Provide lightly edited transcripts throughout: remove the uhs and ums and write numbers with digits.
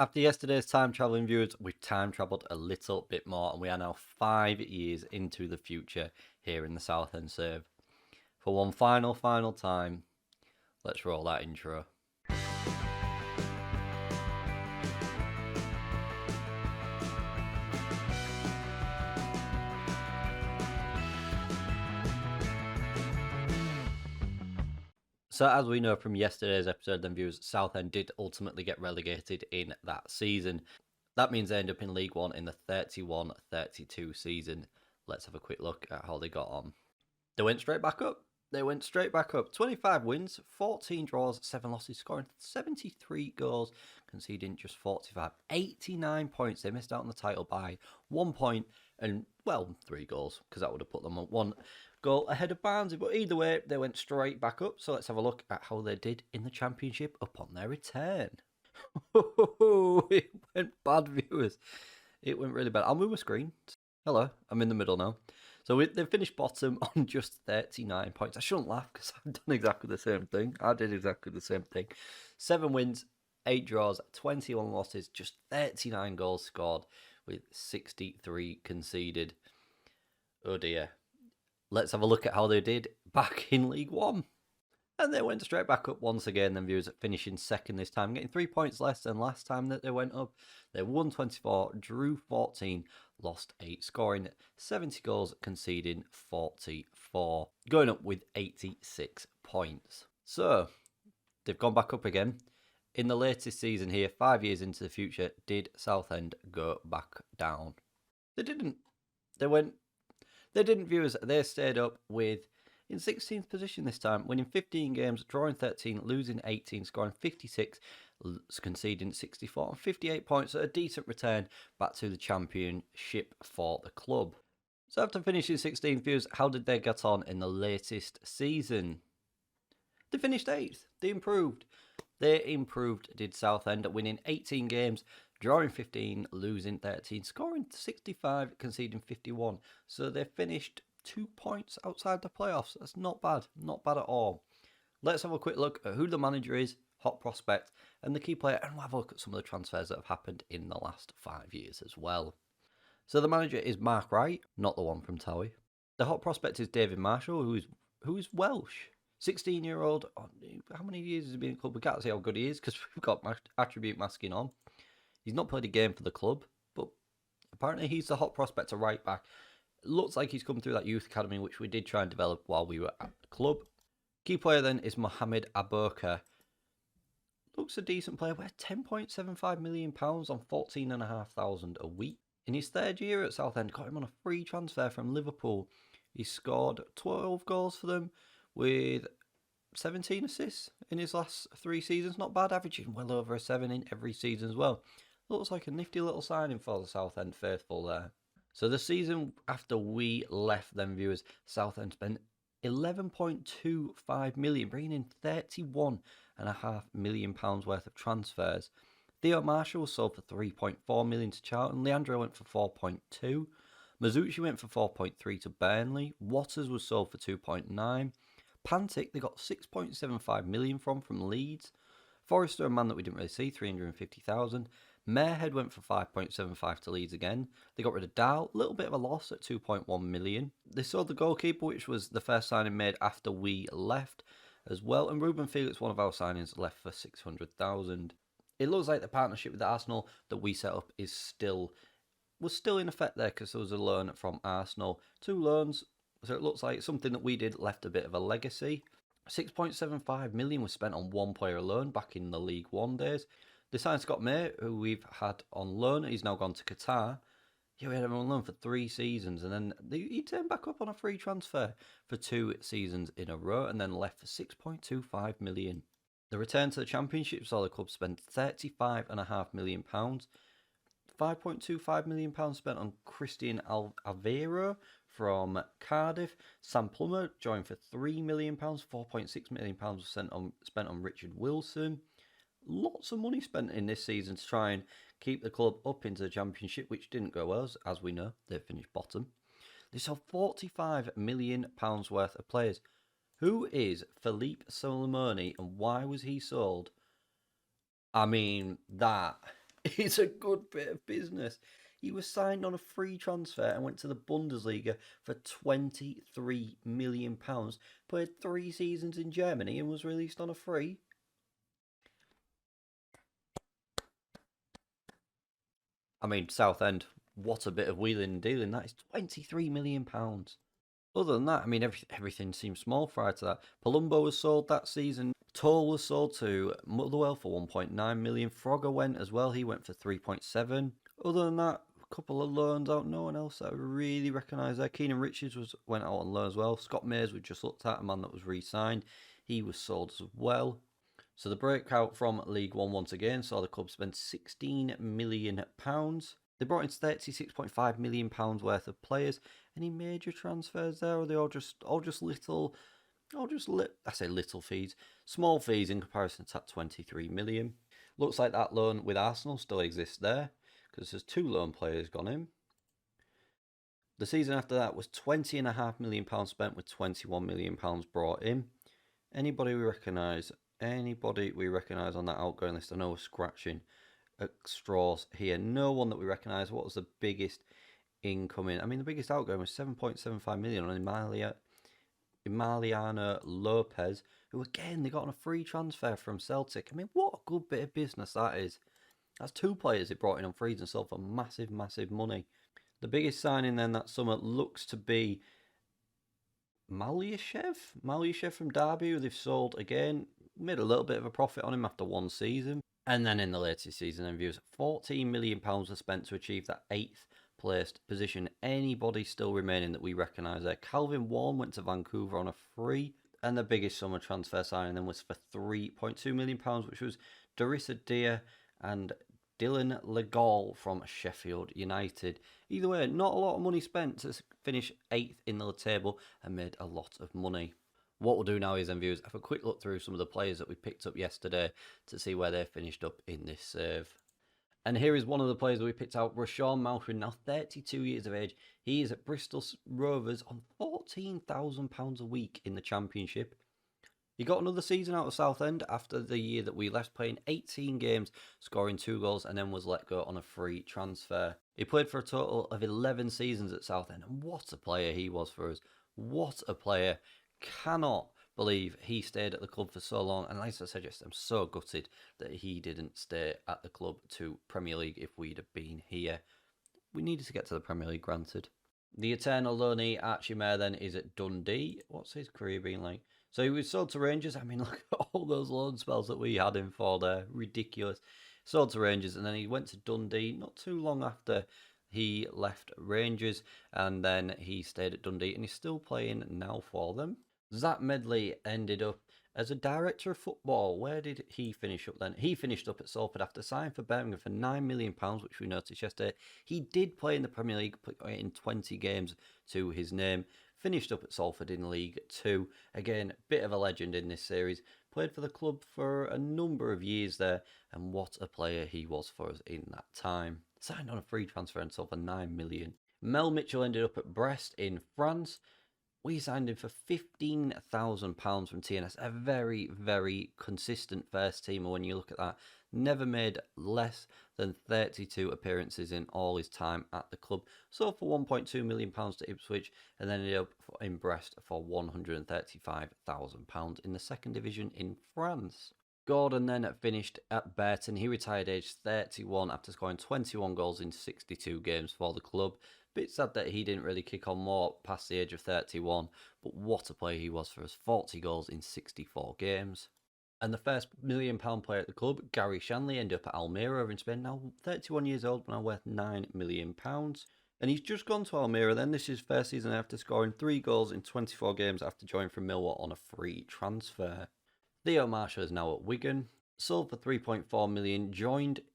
After yesterday's time traveling viewers, we've time traveled a little bit more, and we are now 5 years into the future here in the Southend serve. For one final time, let's roll that intro. So as we know from yesterday's episode, then viewers, Southend did ultimately get relegated in that season. That means they end up in League One in the 31-32 season. Let's have a quick look at how they got on. They went straight back up. 25 wins, 14 draws, 7 losses, scoring 73 goals, conceding just 45. 89 points. They missed out on the title by 1 point and, well, 3 goals, because that would have put them at 1 goal ahead of Barnsley. But either way, they went straight back up. So let's have a look at how they did in the Championship upon their return. It went bad, viewers. It went really bad. I'll move my screen. Hello, I'm in the middle now. So they finished bottom on just 39 points. I shouldn't laugh because I've done exactly the same thing. I did exactly the same thing. 7 wins, 8 draws, 21 losses, just 39 goals scored with 63 conceded. Oh dear. Let's have a look at how they did back in League One. And they went straight back up once again, then viewers, finishing second this time, getting 3 points less than last time that they went up. They won 24, drew 14, lost 8, scoring 70 goals, conceding 44, going up with 86 points. So, they've gone back up again. In the latest season here, 5 years into the future, did Southend go back down? They didn't. They didn't, viewers. They stayed up with in 16th position this time, winning 15 games, drawing 13, losing 18, scoring 56, conceding 64 and 58 points. So a decent return back to the Championship for the club. So after finishing 16th, viewers, how did they get on in the latest season? They finished 8th. They improved. Did Southend, winning 18 games, drawing 15, losing 13, scoring 65, conceding 51. So they finished 2 points outside the playoffs. That's not bad. Not bad at all. Let's have a quick look at who the manager is, hot prospect, and the key player, and we'll have a look at some of the transfers that have happened in the last 5 years as well. So the manager is Mark Wright, not the one from Towie. The hot prospect is David Marshall, who is Welsh. 16-year-old. How many years has he been in the club? We can't see how good he is because we've got attribute masking on. He's not played a game for the club, but apparently he's the hot prospect to right back. It looks like he's come through that youth academy, which we did try and develop while we were at the club. Key player then is Mohamed Aboka. Looks a decent player. We're £10.75 million on 14,500 a week. In his 3rd year at Southend, got him on a free transfer from Liverpool. He scored 12 goals for them with 17 assists in his last 3 seasons. Not bad, averaging well over a 7 in every season as well. Looks like a nifty little signing for the Southend faithful there. So the season after we left them, viewers, Southend spent £11.25 million, bringing in £31.5 million worth of transfers. Theo Marshall was sold for £3.4 million to Charlton. Leandro went for £4.2. Mazucci went for £4.3 to Burnley. Waters was sold for £2.9. Pantic, they got £6.75 million from Leeds. Forrester, a man that we didn't really see, £350,000. Marehead went for £5.75 to Leeds again. They got rid of Dow, a little bit of a loss at £2.1 million. They sold the goalkeeper, which was the first signing made after we left as well. And Ruben Felix, one of our signings, left for £600,000. It looks like the partnership with Arsenal that we set up was still in effect there because there was a loan from Arsenal. 2 loans. So it looks like something that we did left a bit of a legacy. £6.75 million was spent on one player alone back in the League One days. They signed Scott May, who we've had on loan. He's now gone to Qatar. Yeah, we had him on loan for 3 seasons, and then he turned back up on a free transfer for 2 seasons in a row, and then left for £6.25 million. The return to the Championship saw the club spend £35.5 million. £5.25 million spent on Christian Alvaro from Cardiff. Sam Plummer joined for £3 million. £4.6 million was spent on Richard Wilson. Lots of money spent in this season to try and keep the club up into the Championship, which didn't go well, as we know. They finished bottom. They sold £45 million worth of players. Who is Philippe Solimoni and why was he sold? I mean, that It's a good bit of business. He was signed on a free transfer and went to the Bundesliga for £23 million, played 3 seasons in Germany and was released on a free. I mean, Southend, what a bit of wheeling and dealing. That is £23 million. Other than that, I mean, everything seems small prior to that. Palumbo was sold that season. Toll was sold to Motherwell for 1.9 million. Frogger went as well. He went for 3.7. Other than that, a couple of loans out. No one else that I really recognise there. Keenan Richards went out on loan as well. Scott Mayers, we just looked at, a man that was re-signed. He was sold as well. So the breakout from League One once again saw the club spend £16 million. They brought in £36.5 million worth of players. Any major transfers there? Or are they all just little? I say little fees, small fees in comparison to that 23 million. Looks like that loan with Arsenal still exists there because there's 2 loan players gone in. The season after that was £20.5 million spent with £21 million brought in. Anybody we recognise on that outgoing list? I know we're scratching at straws here. No one that we recognise. What was the biggest incoming? I mean, the biggest outgoing was 7.75 million on Emiliano Lopez, who again, they got on a free transfer from Celtic. I mean, what a good bit of business that is. That's 2 players they brought in on frees and sold for massive, massive money. The biggest signing then that summer looks to be Malyashev from Derby, who they've sold again. Made a little bit of a profit on him after 1 season. And then in the latest season in views, £14 million were spent to achieve that 8th placed position. Anybody still remaining that we recognise there? Calvin Warren went to Vancouver on a free. And the biggest summer transfer signing then was for £3.2 million, which was Darissa Dia and Dylan Legall from Sheffield United. Either way, not a lot of money spent to finish 8th in the table and made a lot of money. What we'll do now is, viewers, have a quick look through some of the players that we picked up yesterday to see where they finished up in this serve. And here is one of the players that we picked out, Rashawn Malcolm, now 32 years of age. He is at Bristol Rovers on £14,000 a week in the Championship. He got another season out of Southend after the year that we left, playing 18 games, scoring 2 goals, and then was let go on a free transfer. He played for a total of 11 seasons at Southend, and what a player he was for us. What a player. Cannot believe he stayed at the club for so long, and like I said, I'm so gutted that he didn't stay at the club to Premier League if we'd have been here. We needed to get to the Premier League, granted. The eternal loanee Archie Mayer then is at Dundee. What's his career been like? So he was sold to Rangers. I mean, look at all those loan spells that we had him for there. Ridiculous. Sold to Rangers, and then he went to Dundee not too long after he left Rangers, and then he stayed at Dundee, and he's still playing now for them. Zach Medley ended up as a director of football. Where did he finish up then? He finished up at Salford after signing for Birmingham for £9 million, which we noticed yesterday. He did play in the Premier League in 20 games to his name. Finished up at Salford in League 2. Again, bit of a legend in this series. Played for the club for a number of years there, and what a player he was for us in that time. Signed on a free transfer and sold for £9 million. Mel Mitchell ended up at Brest in France. We signed him for £15,000 from TNS. A very, very consistent first teamer when you look at that. Never made less than 32 appearances in all his time at the club. Sold for £1.2 million to Ipswich, and then ended up in Brest for £135,000 in the 2nd division in France. Gordon then finished at Burton. He retired aged 31 after scoring 21 goals in 62 games for the club. Bit sad that he didn't really kick on more past the age of 31, but what a player he was for us. 40 goals in 64 games. And the first £1 million player at the club, Gary Shanley, ended up at Almere over in Spain. Now 31 years old, but now worth £9 million. And he's just gone to Almere then. This is his first season after scoring 3 goals in 24 games after joining from Millwall on a free transfer. Theo Marshall is now at Wigan. Sold for £3.4 million.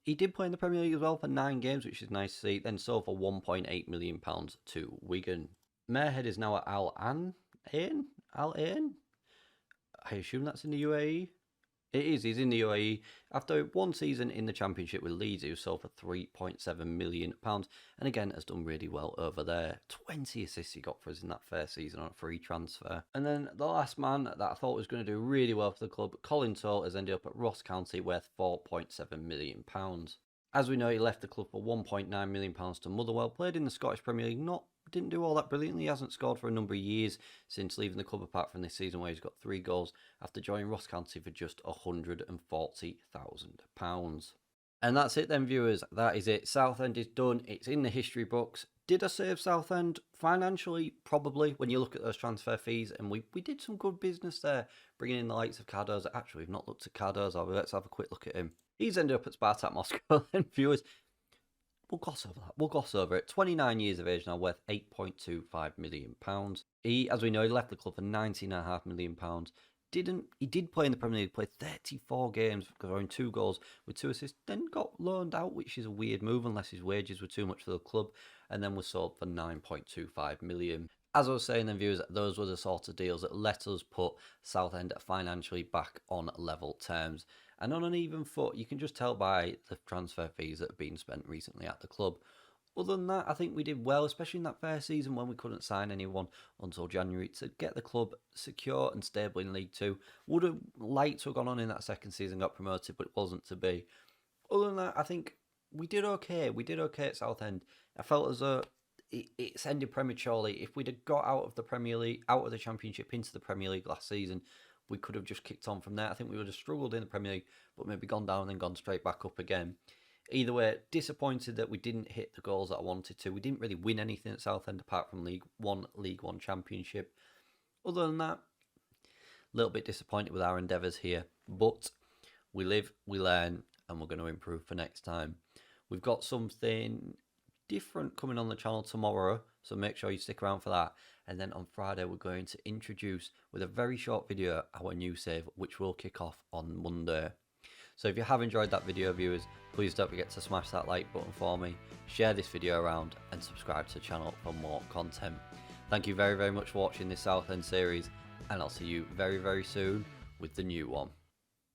He did play in the Premier League as well for 9 games, which is nice to see. Then sold for £1.8 million to Wigan. Marehead is now at Al Ain. I assume that's in the UAE. It is, he's in the UAE. After 1 season in the Championship with Leeds, he was sold for £3.7 million. And again, has done really well over there. 20 assists he got for us in that first season on a free transfer. And then the last man that I thought was going to do really well for the club, Colin Toll, has ended up at Ross County worth £4.7 million. As we know, he left the club for £1.9 million to Motherwell, played in the Scottish Premier League, didn't do all that brilliantly. He hasn't scored for a number of years since leaving the club, apart from this season where he's got 3 goals after joining Ross County for just £140,000. And that's it then, viewers. That is it. Southend is done. It's in the history books. Did I save Southend? Financially, probably, when you look at those transfer fees. And we did some good business there, bringing in the likes of Cardozo. Actually, we've not looked at Cardozo. Let's have a quick look at him. He's ended up at Spartak Moscow. And viewers, we'll gloss over that. We'll gloss over it. 29 years of age now, worth £8.25 million. He, as we know, he left the club for £19.5 million. He did play in the Premier League, played 34 games, scoring 2 goals with 2 assists, then got loaned out, which is a weird move unless his wages were too much for the club, and then was sold for £9.25 million. As I was saying then, viewers, those were the sort of deals that let us put Southend financially back on level terms. And on an even foot, you can just tell by the transfer fees that have been spent recently at the club. Other than that, I think we did well, especially in that first season when we couldn't sign anyone until January, to get the club secure and stable in League 2. Would have liked to have gone on in that second season, got promoted, but it wasn't to be. Other than that, I think we did okay. We did okay at Southend. I felt as though it's ended prematurely. If we'd have got out of the Premier League, out of the Championship into the Premier League last season, we could have just kicked on from there. I think we would have struggled in the Premier League, but maybe gone down and then gone straight back up again. Either way, disappointed that we didn't hit the goals that I wanted to. We didn't really win anything at Southend apart from League One Championship. Other than that, a little bit disappointed with our endeavours here. But we live, we learn, and we're going to improve for next time. We've got something different coming on the channel tomorrow, so make sure you stick around for that. And then on Friday, we're going to introduce, with a very short video, our new save, which will kick off on Monday. So if you have enjoyed that video, viewers, please don't forget to smash that like button for me, share this video around, and subscribe to the channel for more content. Thank you very, very much for watching this Southend series, and I'll see you very, very soon with the new one.